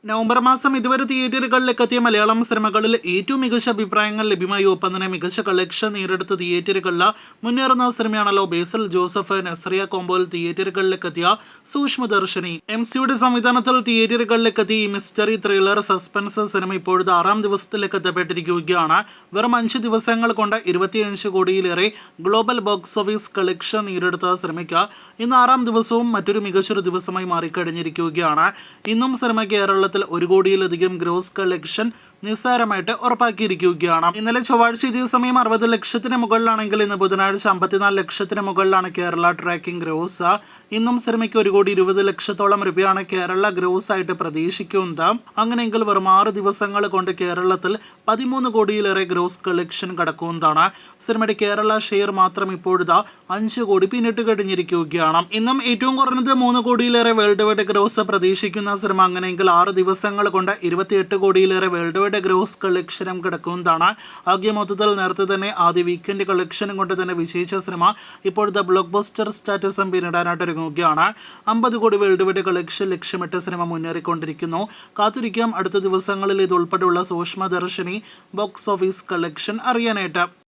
November മാസം ഇതുവരെ തിയേറ്ററുകളിലേക്ക് എത്തിയ മലയാളം സിനിമകളിൽ ഏറ്റവും മികച്ച അഭിപ്രായങ്ങൾ ലഭ്യമായി. ഒപ്പം തന്നെ മികച്ച കളക്ഷൻ നേടിയെടുത്ത തിയേറ്ററുകളിൽ മുന്നേറുന്ന സിനിമയാണല്ലോ ബേസിൽ ജോസഫ് നസ്രിയ കോംബോയിൽ തിയേറ്ററുകളിലേക്ക് എത്തിയ സൂക്ഷ്മദർശിനി. MCയുടെ സംവിധാനത്തിൽ തിയേറ്ററുകളിലേക്ക് എത്തിയ ഈ മിസ്റ്ററി ത്രില്ലർ സസ്പെൻസ് സിനിമ ഇപ്പോഴത്തെ 6ാം ദിവസത്തിലേക്ക് എത്തപ്പെട്ടിരിക്കുകയാണ്. വെറും 5 ദിവസങ്ങൾ കൊണ്ട് 25 കോടിയിലേറെ ഗ്ലോബൽ ബോക്സ് ഓഫീസ് കളക്ഷൻ നേടിയെടുത്ത സിനിമയ്ക്ക് ഇന്ന് 6ാം ദിവസവും മറ്റൊരു മികച്ചൊരു ദിവസമായി മാറിക്കഴിഞ്ഞിരിക്കുകയാണ്. ഇന്നും സിനിമ കേരളത്തിൽ 1 കോടിയിലധികം ഗ്രോസ് കളക്ഷൻ നിസ്സാരമായിട്ട് ഉറപ്പാക്കിയിരിക്കുകയാണ്. ഇന്നലെ ചൊവ്വാഴ്ച ഇതേ സമയം 60 ലക്ഷത്തിന് മുകളിലാണെങ്കിൽ ഇന്ന് ബുധനാഴ്ച 54 ലക്ഷത്തിന് മുകളിലാണ് കേരള ട്രാക്കിംഗ് ഗ്രോസ്. ഇന്നും സിനിമയ്ക്ക് 1,20 ലക്ഷത്തോളം രൂപയാണ് കേരള ഗ്രോസ് ആയിട്ട് പ്രതീക്ഷിക്കുന്നത്. അങ്ങനെയെങ്കിൽ വെറും 6 ദിവസങ്ങൾ കൊണ്ട് കേരളത്തിൽ 13 കോടിയിലേറെ ഗ്രോസ് കളക്ഷൻ കടക്കുന്നതാണ്. സിനിമയുടെ കേരള ഷെയർ മാത്രം ഇപ്പോഴത്തെ 5 കോടി പിന്നിട്ട് കഴിഞ്ഞിരിക്കുകയാണ്. ഇന്നും ഏറ്റവും കുറഞ്ഞത് 3 കോടിയിലേറെ വേൾഡ് വൈഡ് ഗ്രോസ് പ്രതീക്ഷിക്കുന്ന സിനിമ അങ്ങനെയെങ്കിൽ 6 ദിവസങ്ങൾ കൊണ്ട് 28 കോടിയിലേറെ വേൾഡ് വൈഡ് ഗ്രോസ് കളക്ഷനും കിടക്കുന്നതാണ്. ആകെ മൊത്തത്തിൽ നേരത്തെ തന്നെ ആദ്യ വീക്കെൻഡ് കളക്ഷനും കൊണ്ട് തന്നെ വിജയിച്ച സിനിമ ഇപ്പോഴത്തെ ബ്ലോക്ക് ബസ്റ്റർ സ്റ്റാറ്റസും പിന്നിടാനായിട്ട് ഒരുങ്ങുകയാണ്. 50 കോടി വേൾഡ് വൈഡ് കളക്ഷൻ ലക്ഷ്യമിട്ട് സിനിമ മുന്നേറിക്കൊണ്ടിരിക്കുന്നു. കാത്തിരിക്കാം അടുത്ത ദിവസങ്ങളിൽ ഇത് ഉൾപ്പെടെയുള്ള സൂക്ഷ്മദർശിനി ബോക്സ് ഓഫീസ് കളക്ഷൻ അറിയാനായിട്ട്.